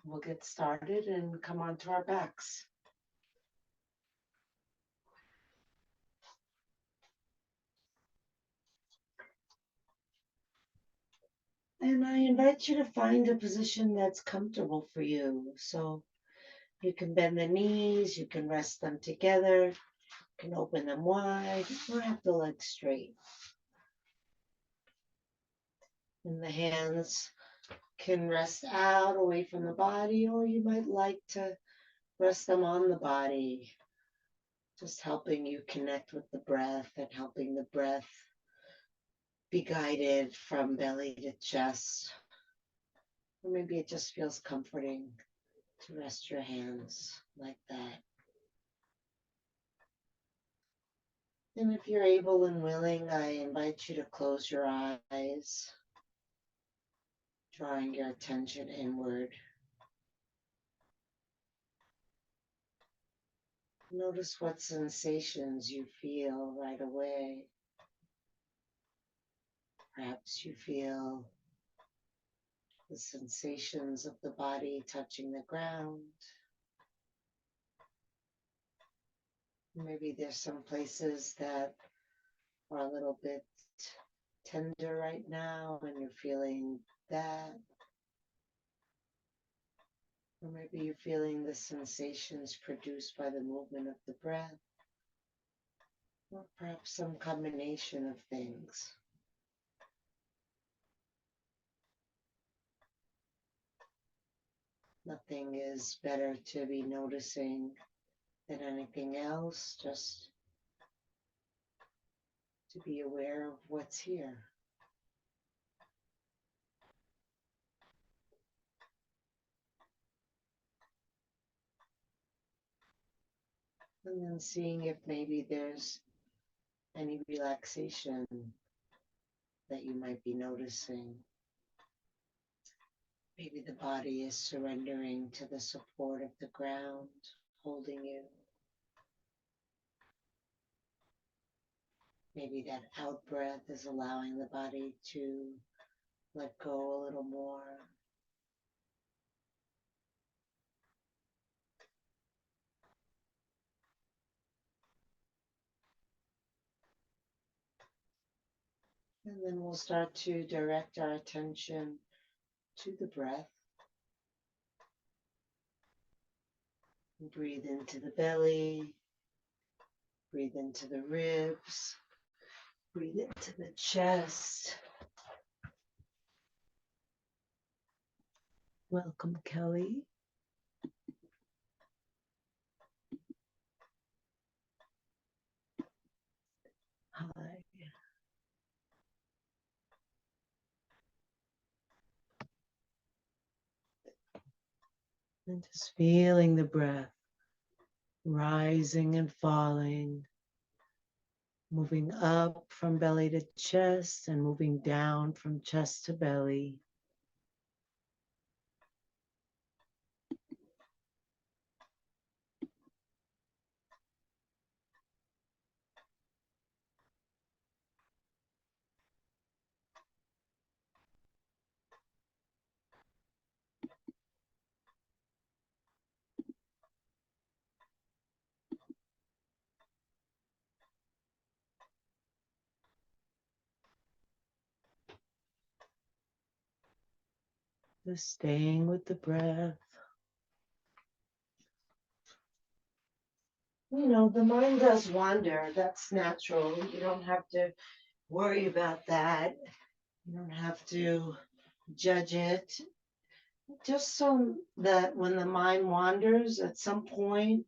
We'll get started and come onto our backs. And I invite you to find a position that's comfortable for you. So you can bend the knees, you can rest them together, you can open them wide, or have the legs straight. And the hands can rest out away from the body, or you might like to rest them on the body, just helping you connect with the breath and helping the breath be guided from belly to chest. Or maybe it just feels comforting to rest your hands like that. And if you're able and willing, I invite you to close your eyes, drawing your attention inward. Notice what sensations you feel right away. Perhaps you feel the sensations of the body touching the ground. Maybe there's some places that are a little bit tender right now and you're feeling that. Or maybe you're feeling the sensations produced by the movement of the breath. Or perhaps some combination of things. Nothing is better to be noticing than anything else, just to be aware of what's here. And then seeing if maybe there's any relaxation that you might be noticing. Maybe the body is surrendering to the support of the ground, holding you. Maybe that out breath is allowing the body to let go a little more. And then we'll start to direct our attention to the breath. Breathe into the belly, breathe into the ribs, breathe into the chest. Welcome, Kelly. Hi. And just feeling the breath rising and falling, moving up from belly to chest and moving down from chest to belly. Just staying with the breath. You know, the mind does wander. That's natural. You don't have to worry about that. You don't have to judge it. Just so that when the mind wanders, at some point,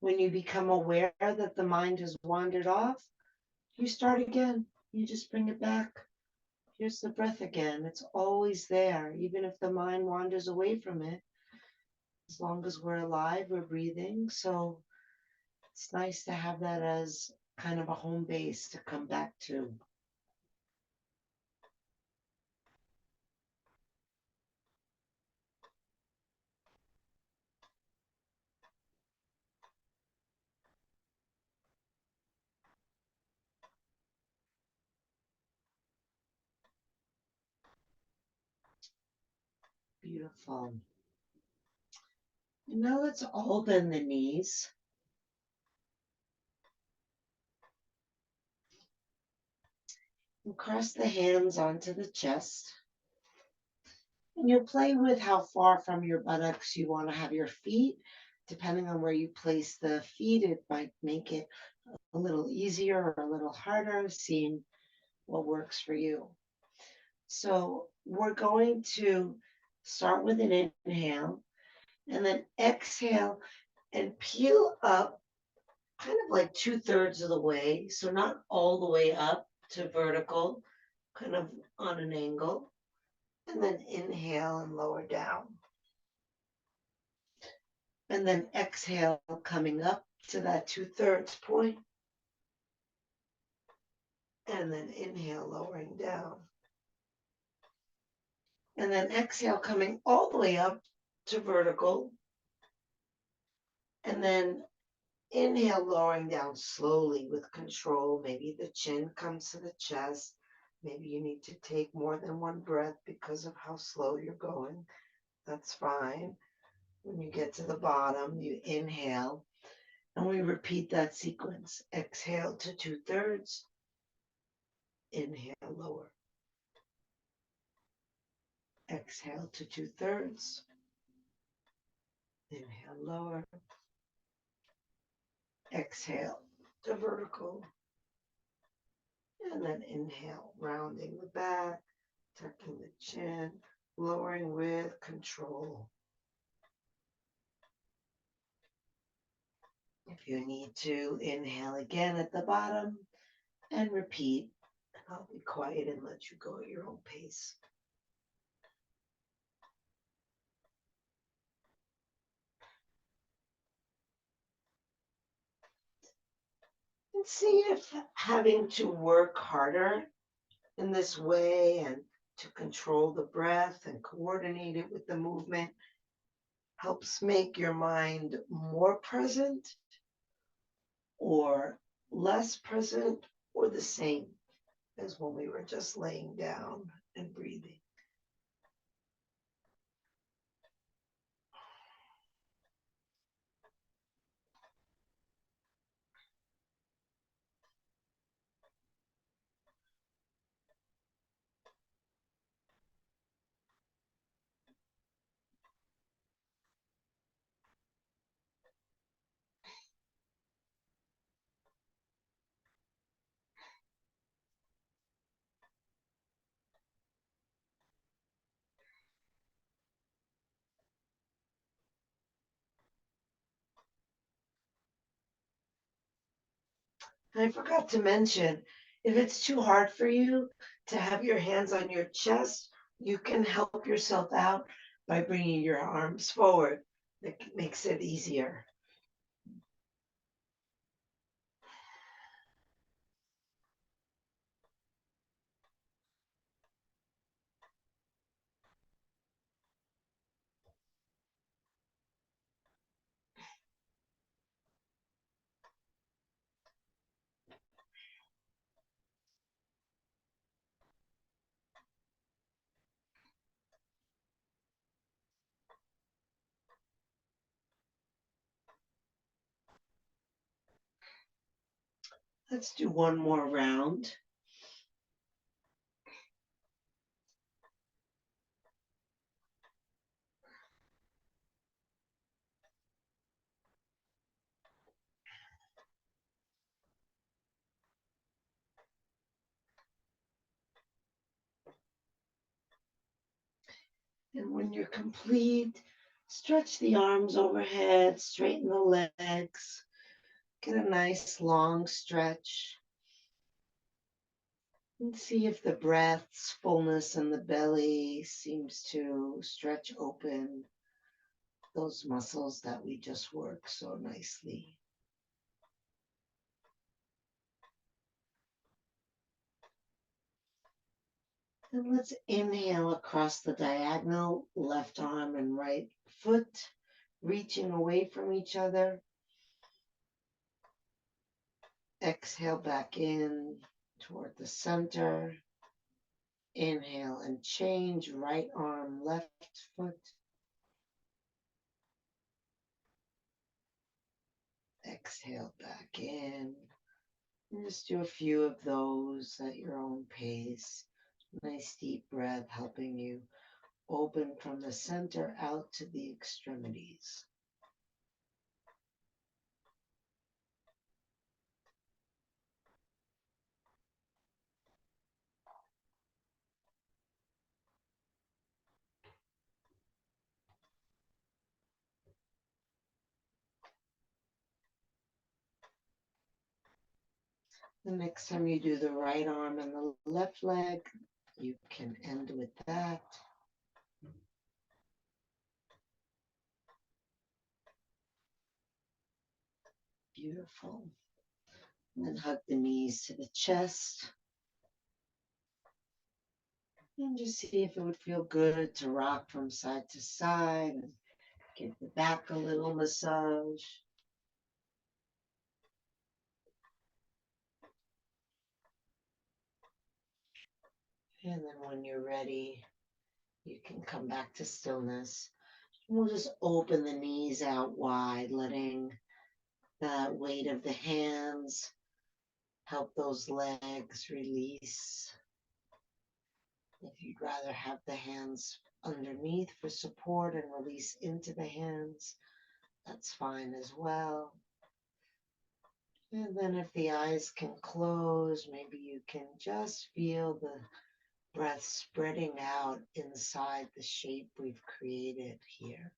when you become aware that the mind has wandered off, you start again. You just bring it back. Here's the breath again. It's always there, even if the mind wanders away from it. As long as we're alive, we're breathing. So it's nice to have that as kind of a home base to come back to. Beautiful. And now let's all bend the knees. And cross the hands onto the chest. And you'll play with how far from your buttocks you want to have your feet. Depending on where you place the feet, it might make it a little easier or a little harder, seeing what works for you. So we're going to start with an inhale and then exhale and peel up kind of like 2/3 of the way. So not all the way up to vertical, kind of on an angle. And then inhale and lower down. And then exhale, coming up to that 2/3 point. And then inhale, lowering down. And then exhale, coming all the way up to vertical. And then inhale, lowering down slowly with control. Maybe the chin comes to the chest. Maybe you need to take more than one breath because of how slow you're going. That's fine. When you get to the bottom, you inhale. And we repeat that sequence. Exhale to 2/3. Inhale, lower. Exhale to 2/3. Inhale, lower. Exhale to vertical. And then inhale, rounding the back, tucking the chin, lowering with control. If you need to, inhale again at the bottom and repeat. I'll be quiet and let you go at your own pace. And see if having to work harder in this way and to control the breath and coordinate it with the movement helps make your mind more present or less present or the same as when we were just laying down and breathing. I forgot to mention, if it's too hard for you to have your hands on your chest, you can help yourself out by bringing your arms forward. That makes it easier. Let's do one more round. And when you're complete, stretch the arms overhead, straighten the legs, get a nice long stretch. And see if the breath's fullness in the belly seems to stretch open those muscles that we just worked so nicely. And let's inhale across the diagonal, left arm and right foot, reaching away from each other. Exhale back in toward the center. Inhale and change, right arm, left foot. exhale back in. And just do a few of those at your own pace. Nice deep breath helping you open from the center out to the extremities. The next time you do the right arm and the left leg, you can end with that. Beautiful. And then hug the knees to the chest. And just see if it would feel good to rock from side to side and give the back a little massage. And then when you're ready, you can come back to stillness. We'll just open the knees out wide, letting the weight of the hands help those legs release. If you'd rather have the hands underneath for support and release into the hands, that's fine as well. And then if the eyes can close, maybe you can just feel the breath spreading out inside the shape we've created here.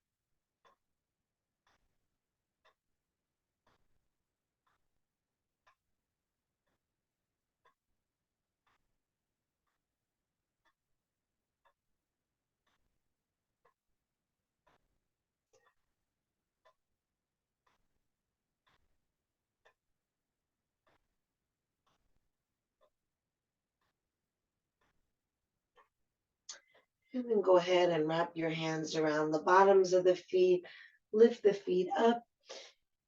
And then go ahead and wrap your hands around the bottoms of the feet. Lift the feet up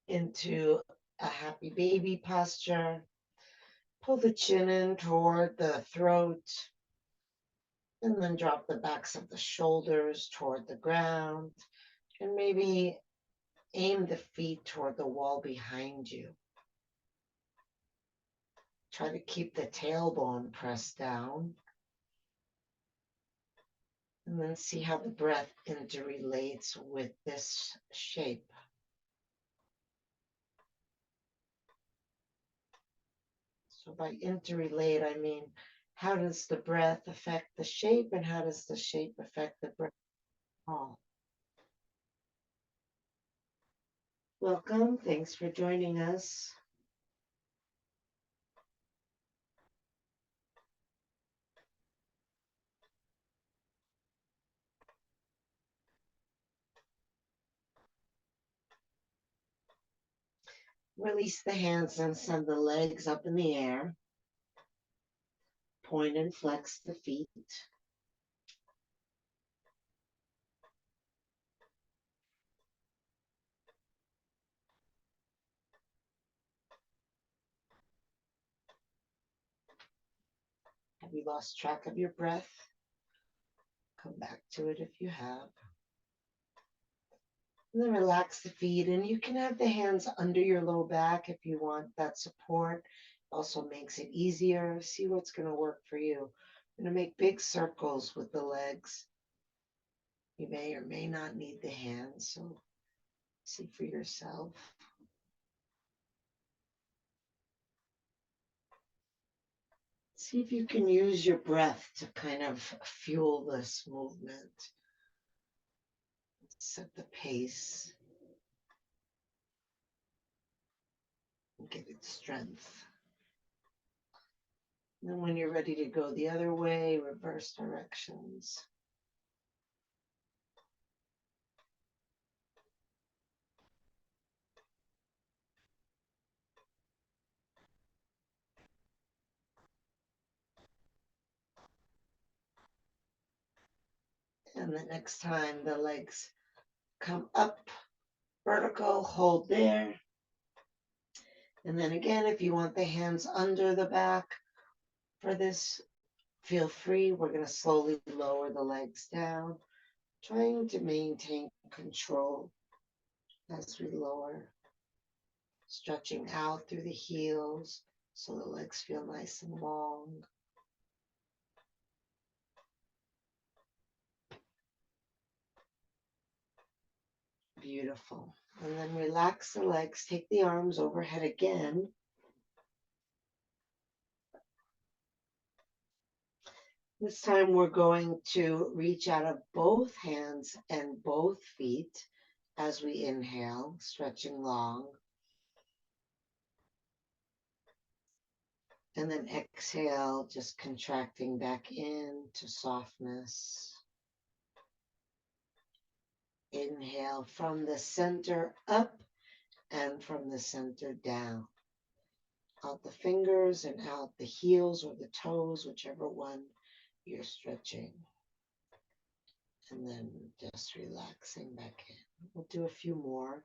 into a happy baby posture. Pull the chin in toward the throat. And then drop the backs of the shoulders toward the ground. And maybe aim the feet toward the wall behind you. Try to keep the tailbone pressed down. And then see how the breath interrelates with this shape. So by interrelate, I mean, how does the breath affect the shape and how does the shape affect the breath? Oh, welcome. Thanks for joining us. Release the hands and send the legs up in the air. Point and flex the feet. Have you lost track of your breath? Come back to it if you have. And then relax the feet, and you can have the hands under your low back if you want that support. Also makes it easier. See what's going to work for you. I'm going to make big circles with the legs. You may or may not need the hands, so see for yourself. See if you can use your breath to kind of fuel this movement. Set the pace. And give it strength. And then when you're ready to go the other way, reverse directions. And the next time the legs come up, vertical, hold there. And then again, if you want the hands under the back for this, feel free. We're going to slowly lower the legs down, trying to maintain control as we lower. stretching out through the heels so the legs feel nice and long. Beautiful. And then relax the legs, take the arms overhead again. This time we're going to reach out of both hands and both feet as we inhale, stretching long. And then exhale, just contracting back into softness. Inhale from the center up and from the center down. Out the fingers and out the heels or the toes, whichever one you're stretching. And then just relaxing back in. We'll do a few more.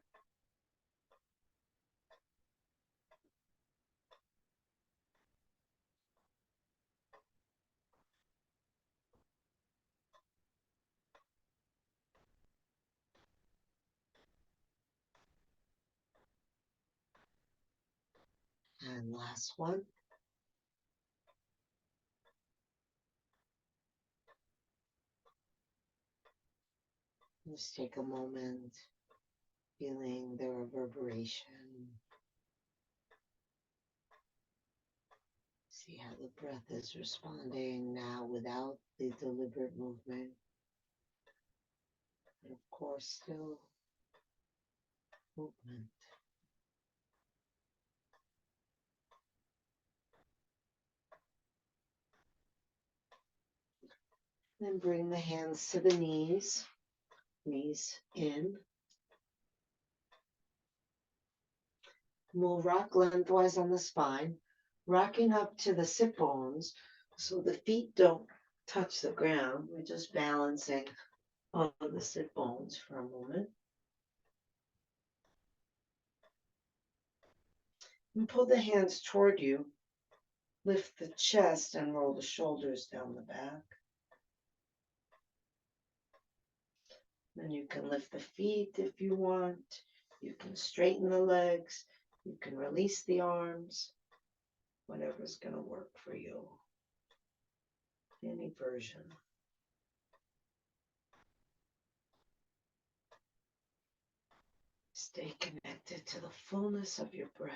And last one. Just take a moment, feeling the reverberation. See how the breath is responding now without the deliberate movement. But of course, still movement. Then bring the hands to the knees in. We'll rock lengthwise on the spine, rocking up to the sit bones so the feet don't touch the ground. We're just balancing on the sit bones for a moment. And pull the hands toward you. Lift the chest and roll the shoulders down the back. Then you can lift the feet if you want. You can straighten the legs. You can release the arms. Whatever's going to work for you. Any version. Stay connected to the fullness of your breath.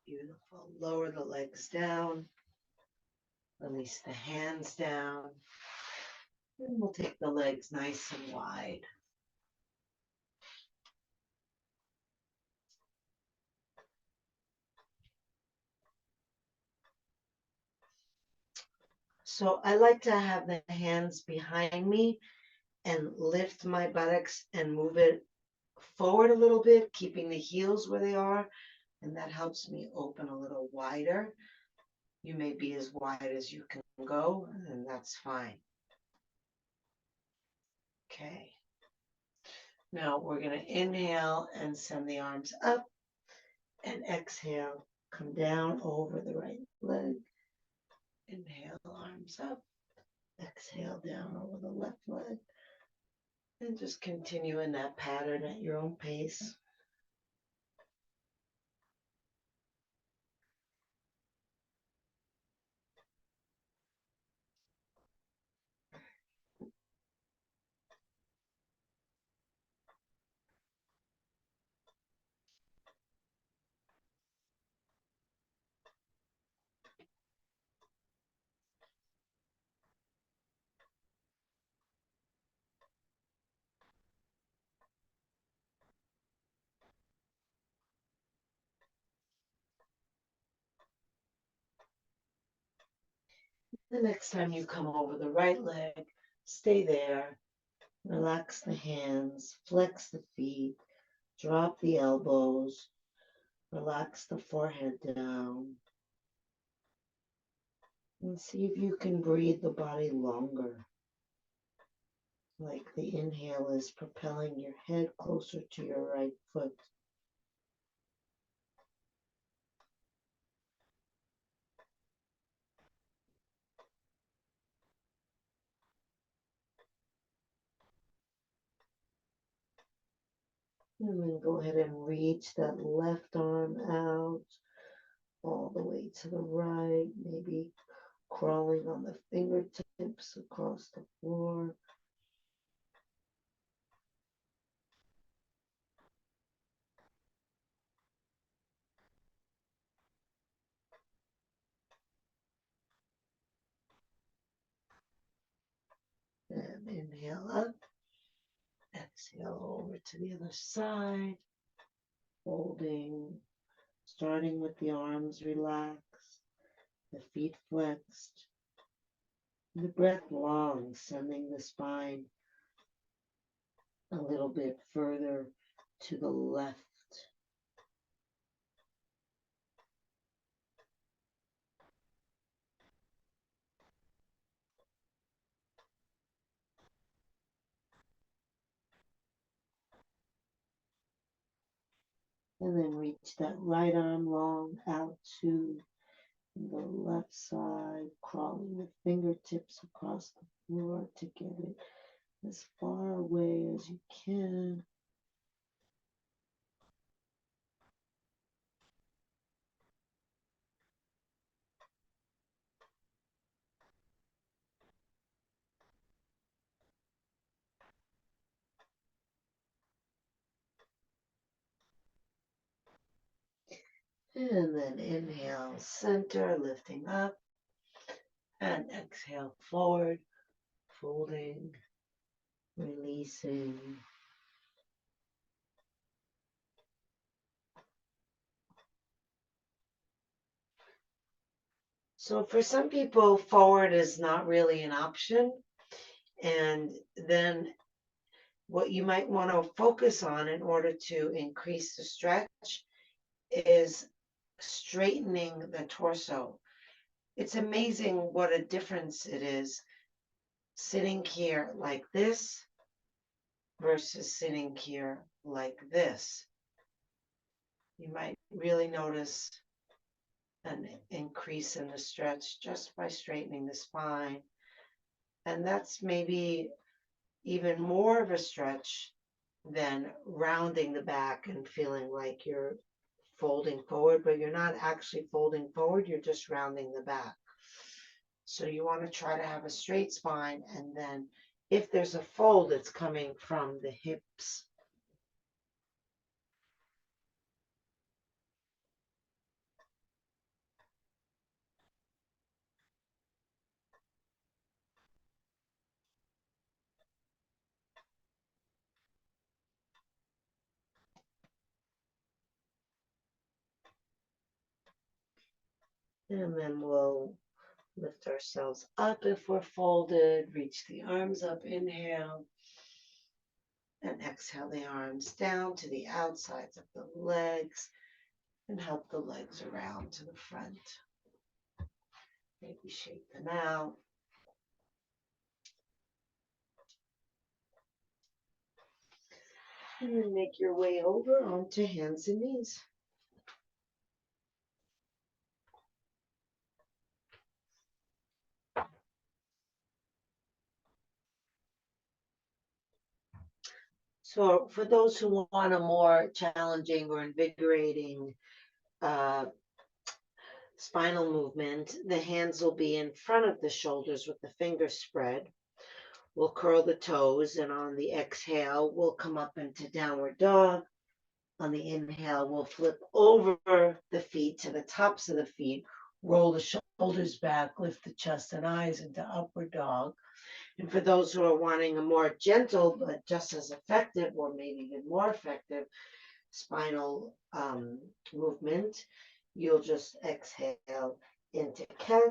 Beautiful. Lower the legs down. Release the hands down. And we'll take the legs nice and wide. So I like to have the hands behind me and lift my buttocks and move it forward a little bit, keeping the heels where they are. And that helps me open a little wider. You may be as wide as you can go, and that's fine. Okay. Now we're going to inhale and send the arms up, and exhale, come down over the right leg. Inhale, arms up. Exhale, down over the left leg. And just continue in that pattern at your own pace. The next time you come over the right leg, stay there. Relax the hands, flex the feet, drop the elbows, relax the forehead down. And see if you can breathe the body longer. Like the inhale is propelling your head closer to your right foot. And then go ahead and reach that left arm out all the way to the right, maybe crawling on the fingertips across the floor. And inhale up, exhale over to the other side, holding, starting with the arms relaxed, the feet flexed, the breath long, sending the spine a little bit further to the left. And then reach that right arm long out to the left side, crawling the fingertips across the floor to get it as far away as you can. And then inhale, center, lifting up, and exhale, forward, folding, releasing. So for some people, forward is not really an option. And then what you might want to focus on in order to increase the stretch is straightening the torso. It's amazing what a difference it is sitting here like this versus sitting here like this. You might really notice an increase in the stretch just by straightening the spine. And that's maybe even more of a stretch than rounding the back and feeling like you're folding forward, but you're not actually folding forward, you're just rounding the back. So you want to try to have a straight spine, and then if there's a fold, it's coming from the hips. And then we'll lift ourselves up if we're folded, reach the arms up, inhale, and exhale the arms down to the outsides of the legs and help the legs around to the front. Maybe shake them out. And then make your way over onto hands and knees. So for those who want a more challenging or invigorating spinal movement, the hands will be in front of the shoulders with the fingers spread. We'll curl the toes, and on the exhale, we'll come up into downward dog. On the inhale, we'll flip over the feet to the tops of the feet, roll the shoulders back, lift the chest and eyes into upward dog. And for those who are wanting a more gentle, but just as effective, or maybe even more effective, spinal movement, you'll just exhale into cat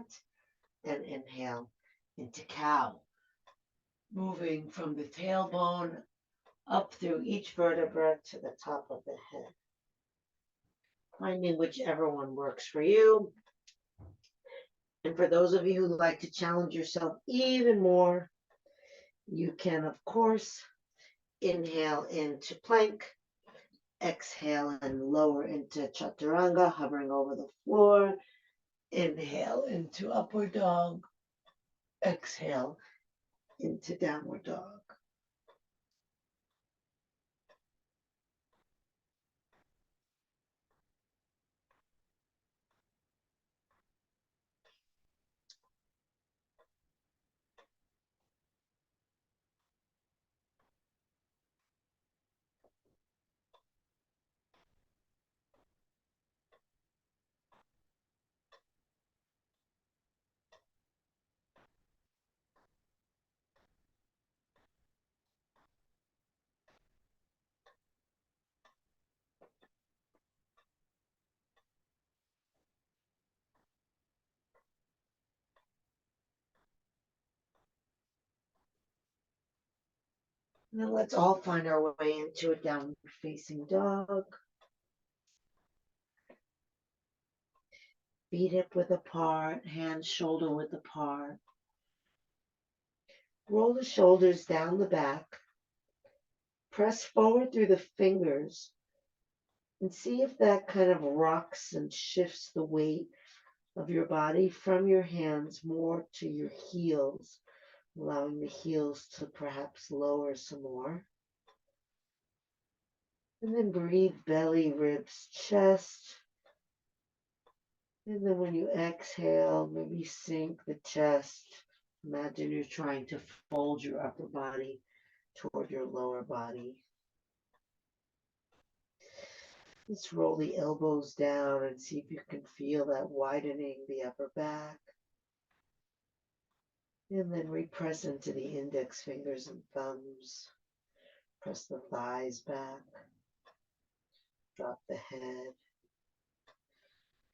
and inhale into cow, moving from the tailbone up through each vertebra to the top of the head. Finding whichever one works for you. And for those of you who like to challenge yourself even more, you can, of course, inhale into plank, exhale and lower into chaturanga, hovering over the floor. Inhale into upward dog, exhale into downward dog. Now let's all find our way into a downward facing dog. Feet hip width apart, hands shoulder width apart. Roll the shoulders down the back. Press forward through the fingers and see if that kind of rocks and shifts the weight of your body from your hands more to your heels, allowing the heels to perhaps lower some more. And then breathe belly, ribs, chest. And then when you exhale, maybe sink the chest. Imagine you're trying to fold your upper body toward your lower body. Let's roll the elbows down and see if you can feel that widening the upper back. And then repress into the index fingers and thumbs. Press the thighs back. Drop the head.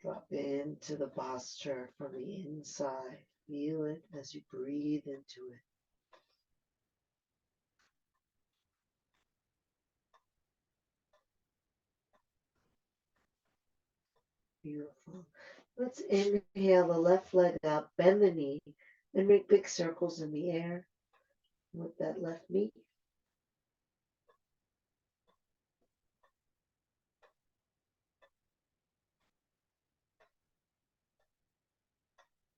Drop into the posture from the inside. Feel it as you breathe into it. Beautiful. Let's inhale the left leg up, bend the knee, and make big circles in the air with that left knee.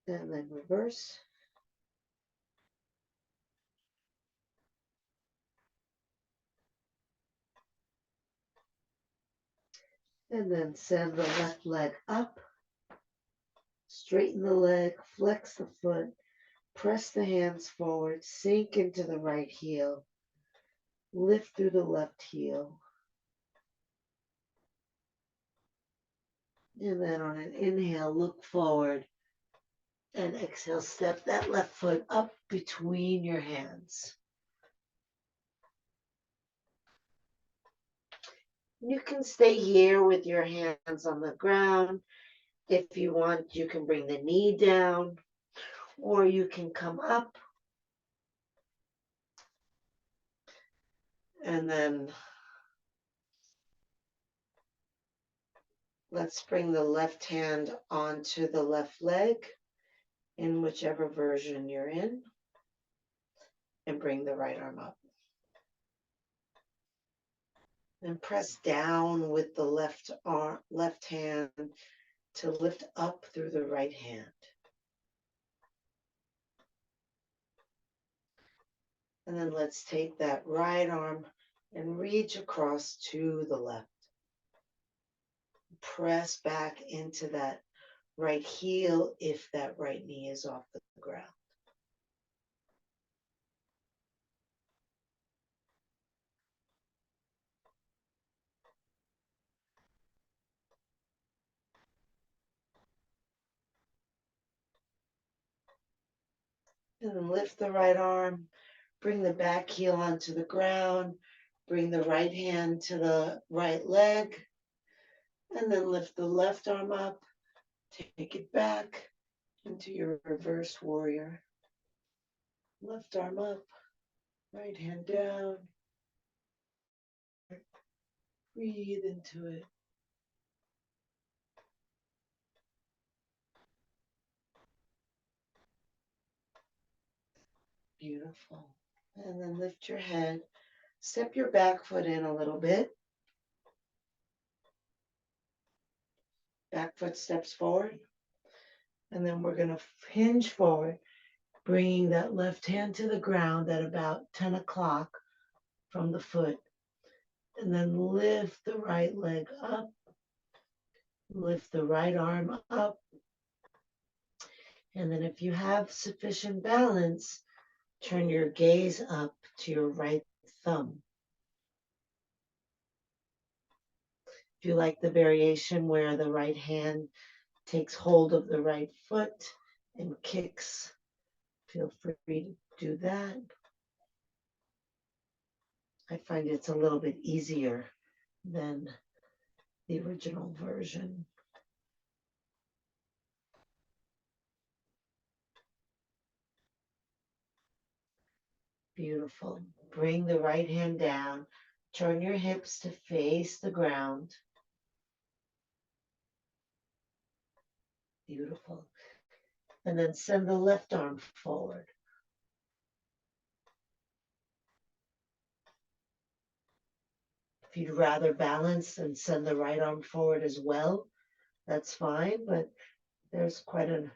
And then reverse. And then send the left leg up. Straighten the leg, flex the foot, press the hands forward, sink into the right heel, lift through the left heel. And then on an inhale, look forward, and exhale, step that left foot up between your hands. You can stay here with your hands on the ground. If you want, you can bring the knee down, or you can come up. And then let's bring the left hand onto the left leg in whichever version you're in, and bring the right arm up. And press down with the left hand to lift up through the right hand. And then let's take that right arm and reach across to the left. Press back into that right heel if that right knee is off the ground. And then lift the right arm, bring the back heel onto the ground, bring the right hand to the right leg, and then lift the left arm up, take it back into your reverse warrior. Left arm up, right hand down. Breathe into it. Beautiful. And then lift your head. Step your back foot in a little bit. Back foot steps forward. And then we're going to hinge forward, bringing that left hand to the ground at about 10 o'clock from the foot. And then lift the right leg up. Lift the right arm up. And then if you have sufficient balance, turn your gaze up to your right thumb. If you like the variation where the right hand takes hold of the right foot and kicks, feel free to do that. I find it's a little bit easier than the original version. Beautiful. bring the right hand down. Turn your hips to face the ground. Beautiful. And then send the left arm forward. If you'd rather balance and send the right arm forward as well, that's fine, but there's quite a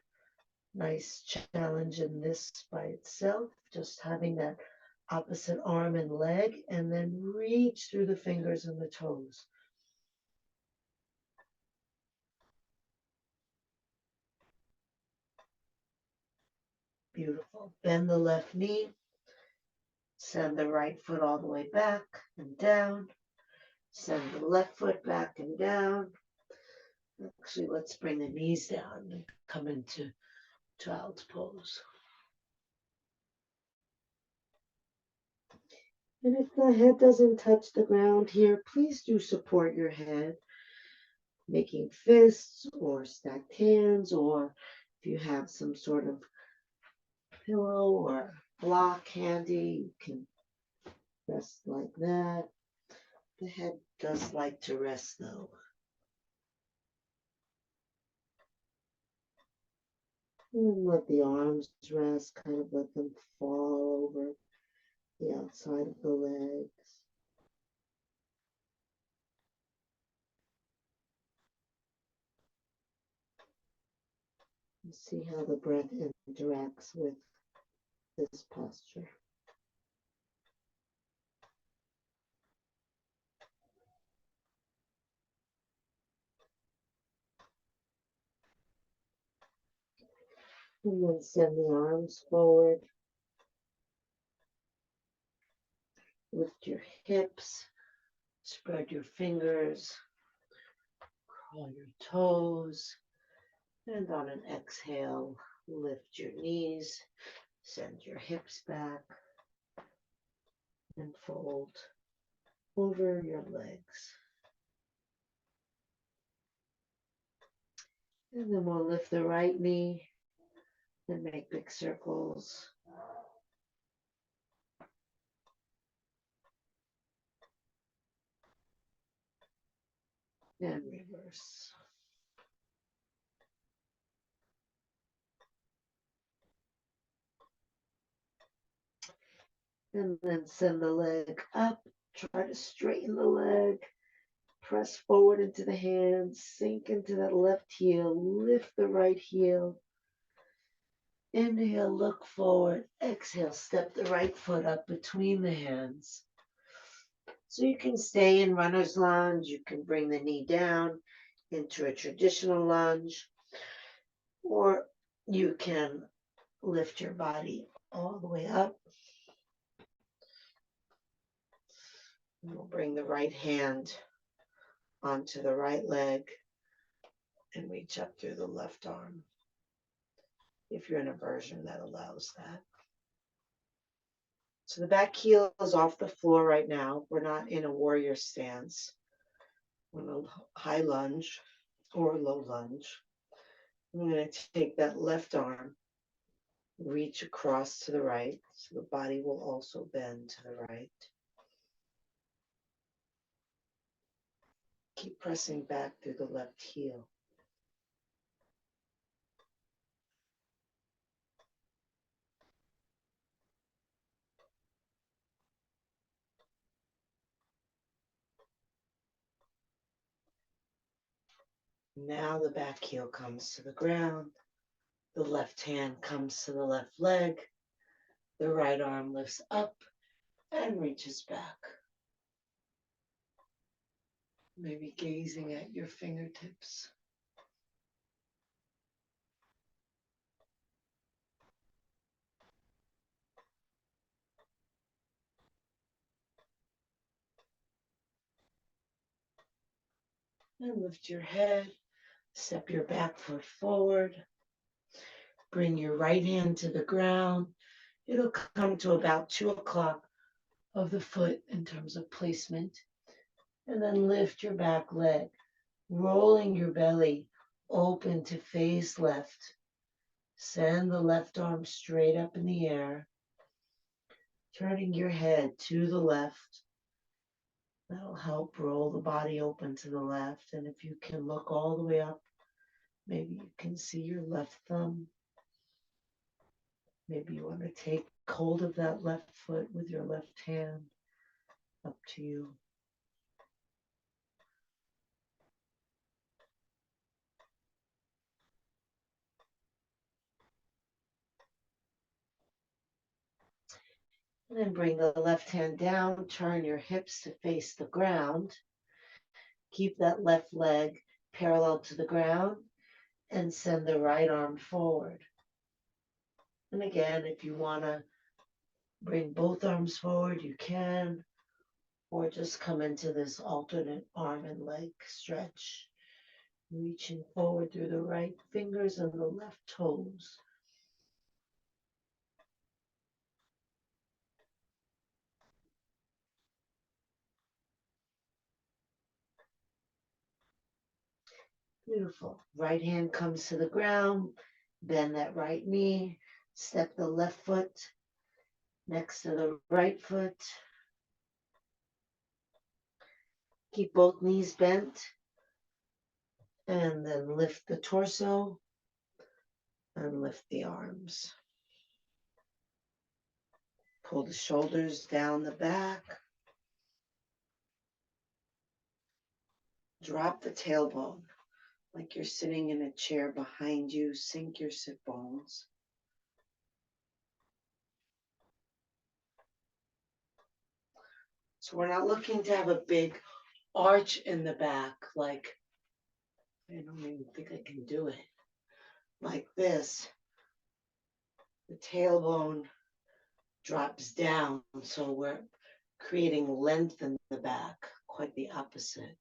nice challenge in this by itself, just having that opposite arm and leg, and then reach through the fingers and the toes. Beautiful. Bend the left knee. Send the right foot all the way back and down. Send the left foot back and down. Actually, let's bring the knees down and come into child's pose. And if the head doesn't touch the ground here, please do support your head, making fists or stacked hands, or if you have some sort of pillow or block handy, you can rest like that. The head does like to rest though. And let the arms rest, kind of let them fall over the outside of the legs. And see how the breath interacts with this posture. And then send the arms forward. Lift your hips, spread your fingers, curl your toes, and on an exhale, lift your knees, send your hips back, and fold over your legs. And then we'll lift the right knee and make big circles. And reverse. And then send the leg up. Try to straighten the leg. Press forward into the hands. Sink into that left heel. Lift the right heel. Inhale, look forward. Exhale, step the right foot up between the hands. So you can stay in runner's lunge. You can bring the knee down into a traditional lunge. Or you can lift your body all the way up. And we'll bring the right hand onto the right leg and reach up through the left arm, if you're in a version that allows that. So the back heel is off the floor right now. We're not in a warrior stance. We're in a high lunge or a low lunge. I'm going to take that left arm, reach across to the right, so the body will also bend to the right. Keep pressing back through the left heel. Now the back heel comes to the ground. The left hand comes to the left leg. The right arm lifts up and reaches back. Maybe gazing at your fingertips. And lift your head. Step your back foot forward. Bring your right hand to the ground. It'll come to about 2 o'clock of the foot in terms of placement. And then lift your back leg, rolling your belly open to face left. Send the left arm straight up in the air. turning your head to the left. That'll help roll the body open to the left. And if you can look all the way up, maybe you can see your left thumb. Maybe you want to take hold of that left foot with your left hand. Up to you. And then bring the left hand down, turn your hips to face the ground. Keep that left leg parallel to the ground and send the right arm forward. And again, if you want to bring both arms forward, you can, or just come into this alternate arm and leg stretch, reaching forward through the right fingers and the left toes. Beautiful. Right hand comes to the ground, bend that right knee, step the left foot next to the right foot. Keep both knees bent and then lift the torso and lift the arms. Pull the shoulders down the back. Drop the tailbone like you're sitting in a chair behind you. Sink your sit bones. So we're not looking to have a big arch in the back, like, I don't even think I can do it, like this. The tailbone drops down, so we're creating length in the back, quite the opposite.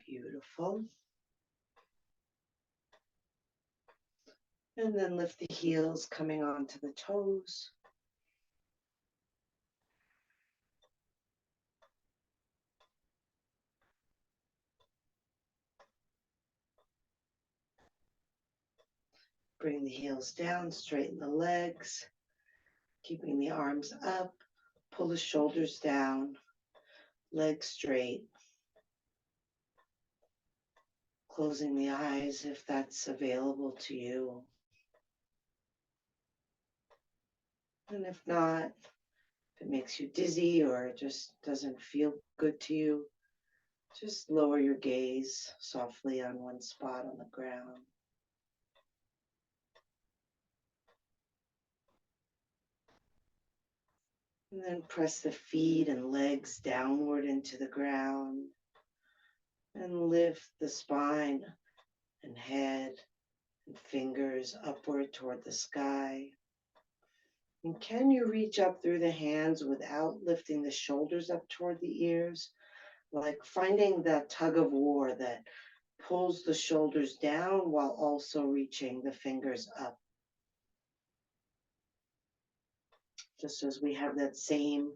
Beautiful. And then lift the heels coming onto the toes. Bring the heels down, straighten the legs, keeping the arms up, pull the shoulders down, legs straight. Closing the eyes if that's available to you. And if not, if it makes you dizzy or just doesn't feel good to you, just lower your gaze softly on one spot on the ground. And then press the feet and legs downward into the ground and lift the spine and head and fingers upward toward the sky. And can you reach up through the hands without lifting the shoulders up toward the ears? Like finding that tug of war that pulls the shoulders down while also reaching the fingers up. Just as we have that same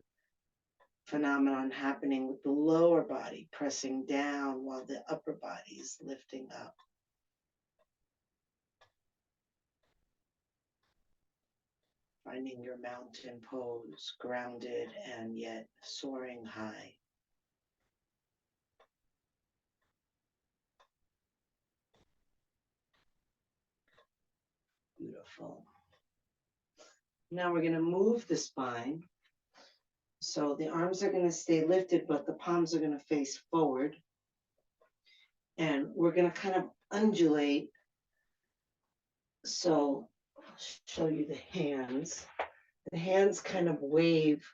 phenomenon happening with the lower body pressing down while the upper body is lifting up. Finding your mountain pose, grounded and yet soaring high. Beautiful. Now we're going to move the spine. So the arms are going to stay lifted, but the palms are going to face forward. And we're going to kind of undulate. So I'll show you the hands. The hands kind of wave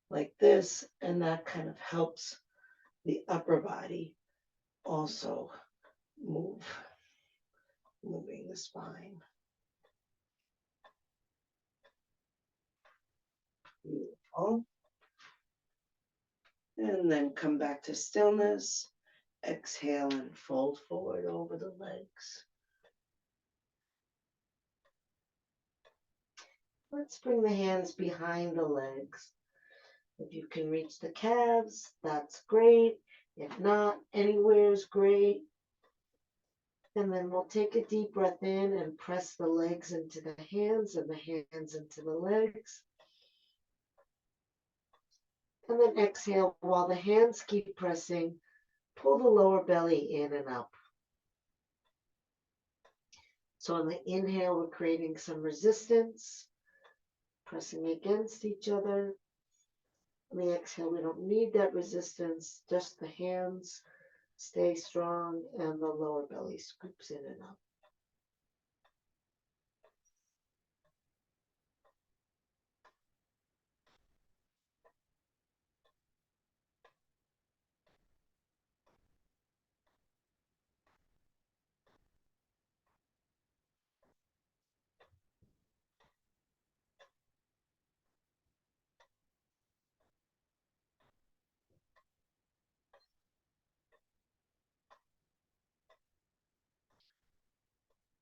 like this, and that kind of helps the upper body also move, moving the spine. Beautiful. And then come back to stillness. Exhale and fold forward over the legs. Let's bring the hands behind the legs. If you can reach the calves, that's great. If not, anywhere is great. And then we'll take a deep breath in and press the legs into the hands and the hands into the legs. And then exhale while the hands keep pressing. Pull the lower belly in and up. So on the inhale, we're creating some resistance, pressing against each other. On the exhale, we don't need that resistance, just the hands stay strong and the lower belly scoops in and up.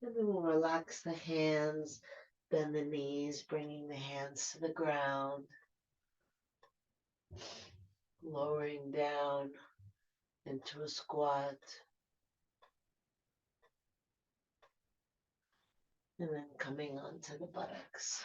And then we'll relax the hands, bend the knees, bringing the hands to the ground, lowering down into a squat, and then coming onto the buttocks.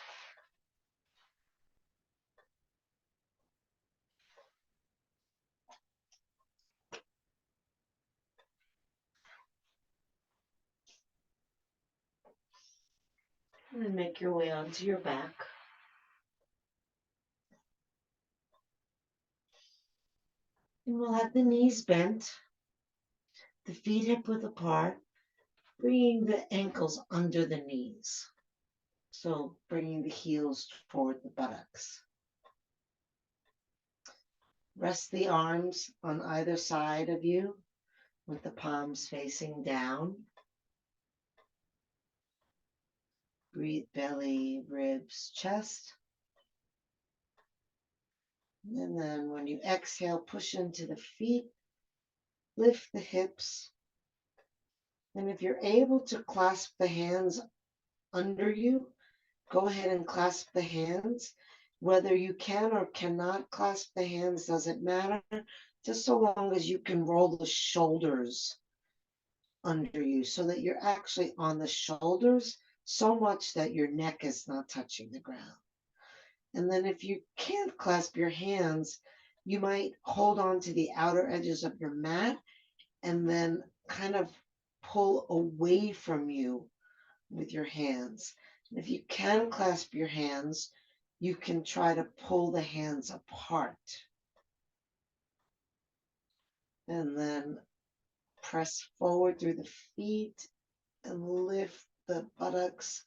And then make your way onto your back. And we'll have the knees bent, the feet hip width apart, bringing the ankles under the knees. So bringing the heels toward the buttocks. Rest the arms on either side of you with the palms facing down. Breathe belly, ribs, chest. And then when you exhale, push into the feet, lift the hips. And if you're able to clasp the hands under you, go ahead and clasp the hands. Whether you can or cannot clasp the hands doesn't matter, just so long as you can roll the shoulders under you so that you're actually on the shoulders so much that your neck is not touching the ground. And then if you can't clasp your hands, you might hold on to the outer edges of your mat and then kind of pull away from you with your hands. And if you can clasp your hands, you can try to pull the hands apart. And then press forward through the feet and lift the buttocks,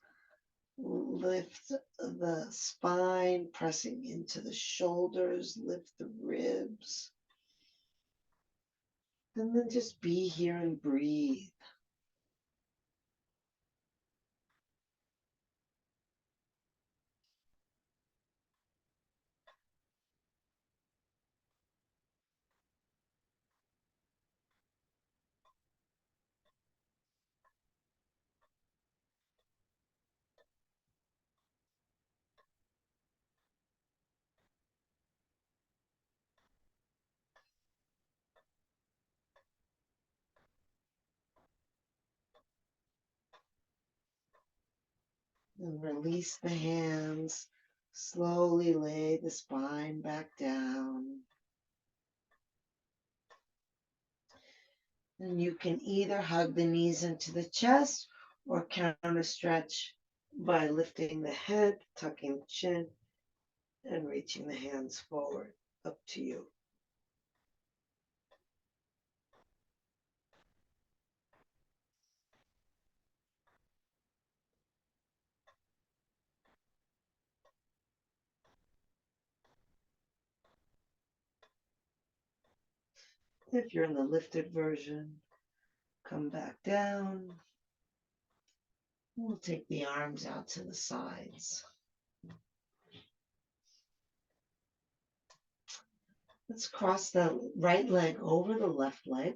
lift the spine, pressing into the shoulders, lift the ribs. And then just be here and breathe. And release the hands. Slowly lay the spine back down. And you can either hug the knees into the chest or counter stretch by lifting the head, tucking the chin, and reaching the hands forward. Up to you. If you're in the lifted version, come back down. We'll take the arms out to the sides. Let's cross the right leg over the left leg.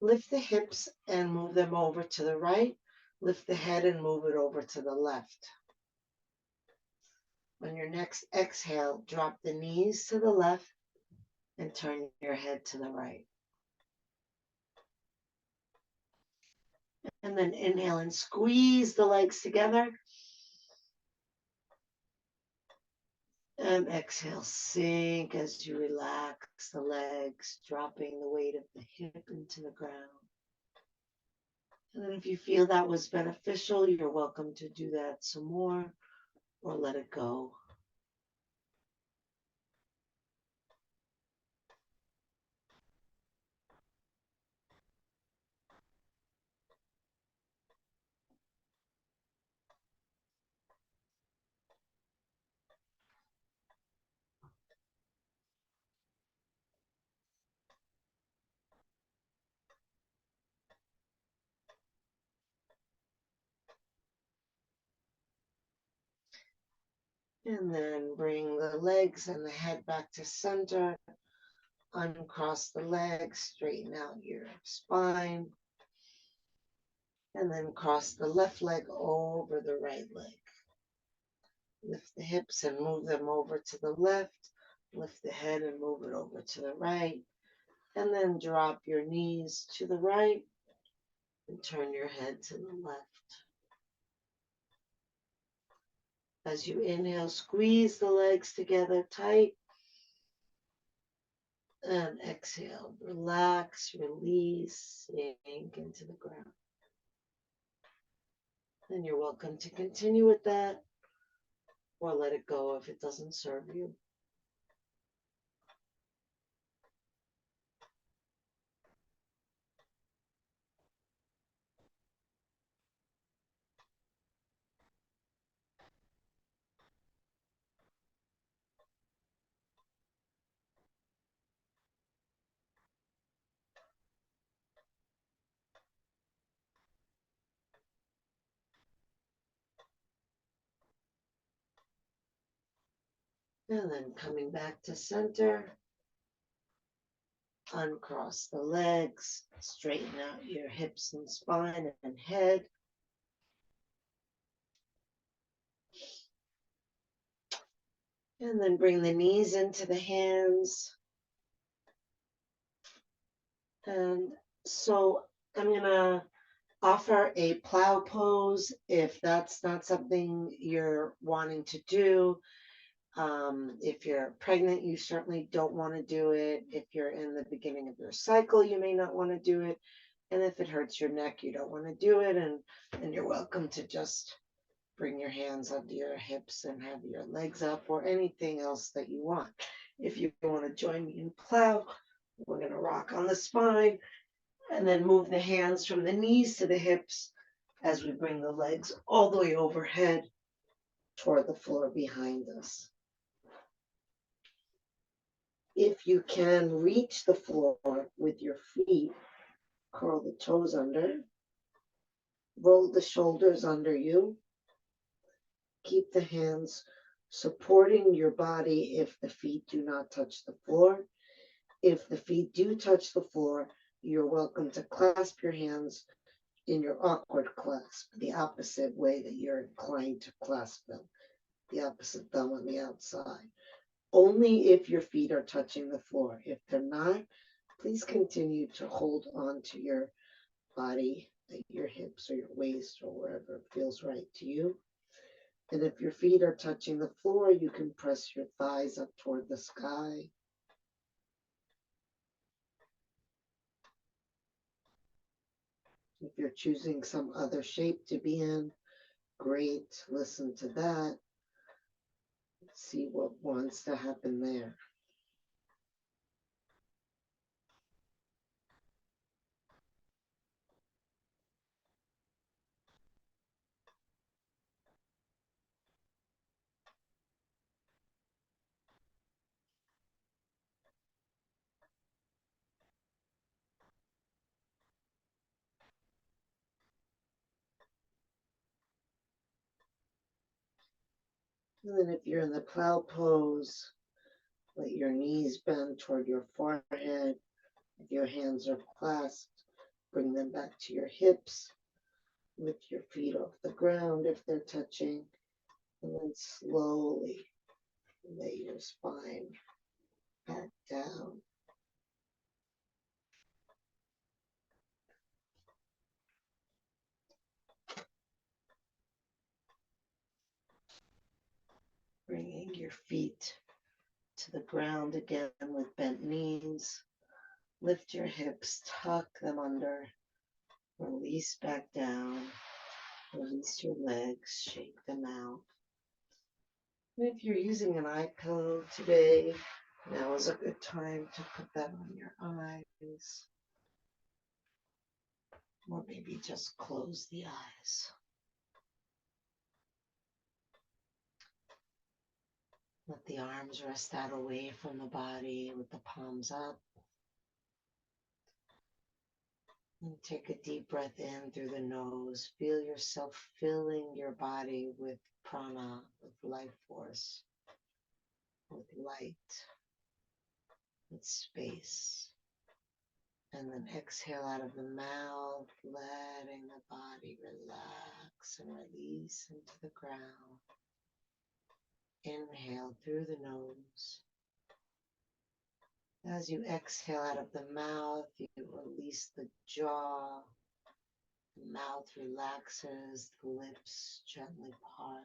Lift the hips and move them over to the right. Lift the head and move it over to the left. On your next exhale, drop the knees to the left and turn your head to the right. And then inhale and squeeze the legs together. And exhale, sink as you relax the legs, dropping the weight of the hip into the ground. And then if you feel that was beneficial, you're welcome to do that some more or let it go. And then bring the legs and the head back to center. Uncross the legs, straighten out your spine. And then cross the left leg over the right leg. Lift the hips and move them over to the left. Lift the head and move it over to the right. And then drop your knees to the right and turn your head to the left. As you inhale, squeeze the legs together tight. And exhale, relax, release, sink into the ground. And you're welcome to continue with that or let it go if it doesn't serve you. And then coming back to center, uncross the legs, straighten out your hips and spine and head. And then bring the knees into the hands. And so I'm going to offer a plow pose if that's not something you're wanting to do. If you're pregnant, you certainly don't want to do it. If you're in the beginning of your cycle, you may not want to do it. And if it hurts your neck, you don't want to do it. And you're welcome to just bring your hands under your hips and have your legs up or anything else that you want. If you want to join me in plow, we're going to rock on the spine and then move the hands from the knees to the hips as we bring the legs all the way overhead toward the floor behind us. If you can reach the floor with your feet, curl the toes under, roll the shoulders under you, keep the hands supporting your body if the feet do not touch the floor. If the feet do touch the floor, you're welcome to clasp your hands in your awkward clasp, the opposite way that you're inclined to clasp them, the opposite thumb on the outside. Only if your feet are touching the floor. If they're not, please continue to hold on to your body, your hips or your waist or wherever feels right to you. And if your feet are touching the floor, you can press your thighs up toward the sky. If you're choosing some other shape to be in, great. Listen to that. See what wants to happen there. And then if you're in the plow pose, let your knees bend toward your forehead. If your hands are clasped, bring them back to your hips. Lift your feet off the ground if they're touching. And then slowly lay your spine back down. Bringing your feet to the ground again with bent knees. Lift your hips, tuck them under, release back down, release your legs, shake them out. And if you're using an eye pillow today, now is a good time to put that on your eyes. Or maybe just close the eyes. Let the arms rest out away from the body with the palms up. And take a deep breath in through the nose. Feel yourself filling your body with prana, with life force, with light, with space. And then exhale out of the mouth, letting the body relax and release into the ground. Inhale through the nose. As you exhale out of the mouth, you release the jaw. The mouth relaxes, the lips gently part.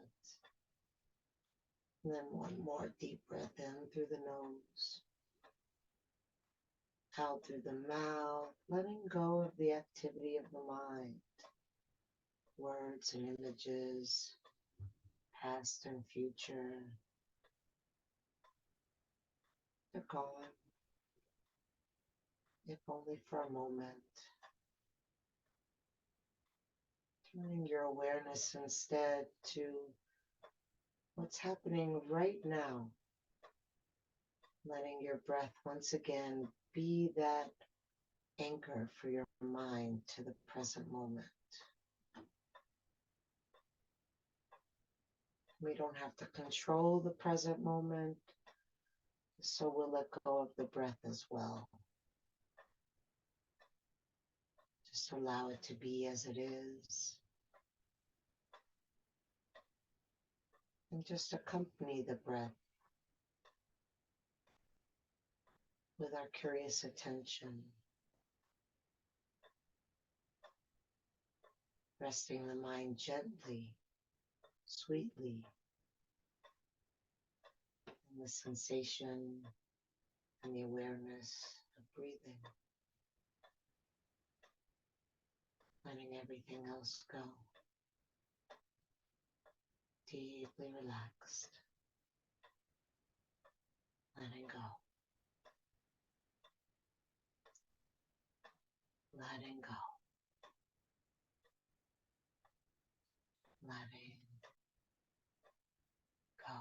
And then one more deep breath in through the nose. Out through the mouth, letting go of the activity of the mind. Words and images, past and future. They're gone, if only for a moment. Turning your awareness instead to what's happening right now. Letting your breath once again be that anchor for your mind to the present moment. We don't have to control the present moment, so we'll let go of the breath as well. Just allow it to be as it is. And just accompany the breath with our curious attention. Resting the mind gently, sweetly, in the sensation and the awareness of breathing. Letting everything else go. Deeply relaxed. Letting go. Letting go. Letting go.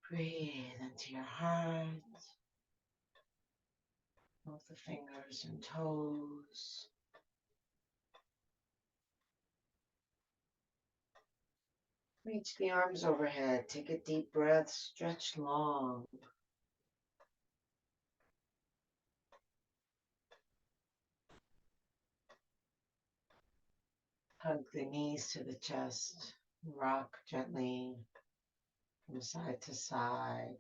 Breathe into your heart, both the fingers and toes. Reach the arms overhead. Take a deep breath. Stretch long. Hug the knees to the chest. Rock gently from side to side.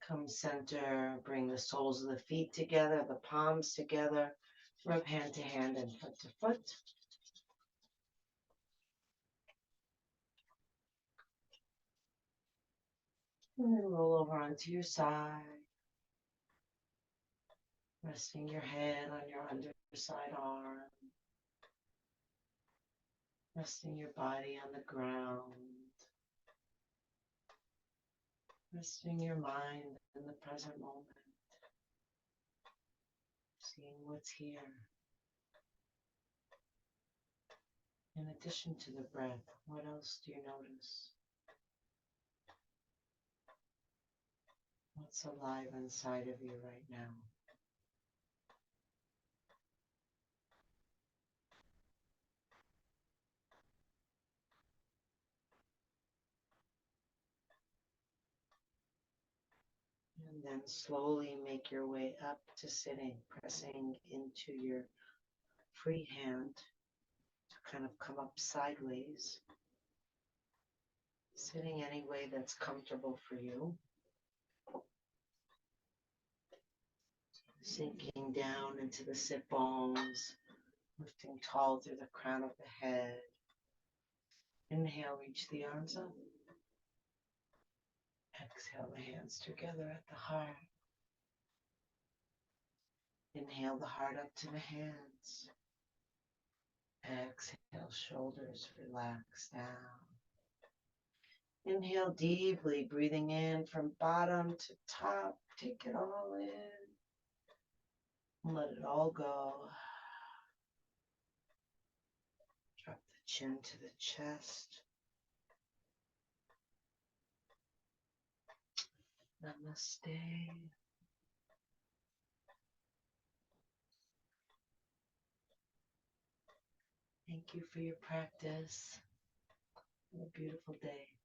Come center. Bring the soles of the feet together, the palms together. Rub hand to hand and foot to foot. And then roll over onto your side. Resting your head on your underside arm. Resting your body on the ground. Resting your mind in the present moment. Seeing what's here. In addition to the breath, what else do you notice? What's alive inside of you right now? And then slowly make your way up to sitting, pressing into your free hand to kind of come up sideways. Sitting any way that's comfortable for you. Sinking down into the sit bones, lifting tall through the crown of the head. Inhale, reach the arms up. Exhale, the hands together at the heart. Inhale the heart up to the hands. Exhale, shoulders relax down. Inhale deeply, breathing in from bottom to top. Take it all in. Let it all go. Drop the chin to the chest. Namaste. Thank you for your practice. Have a beautiful day.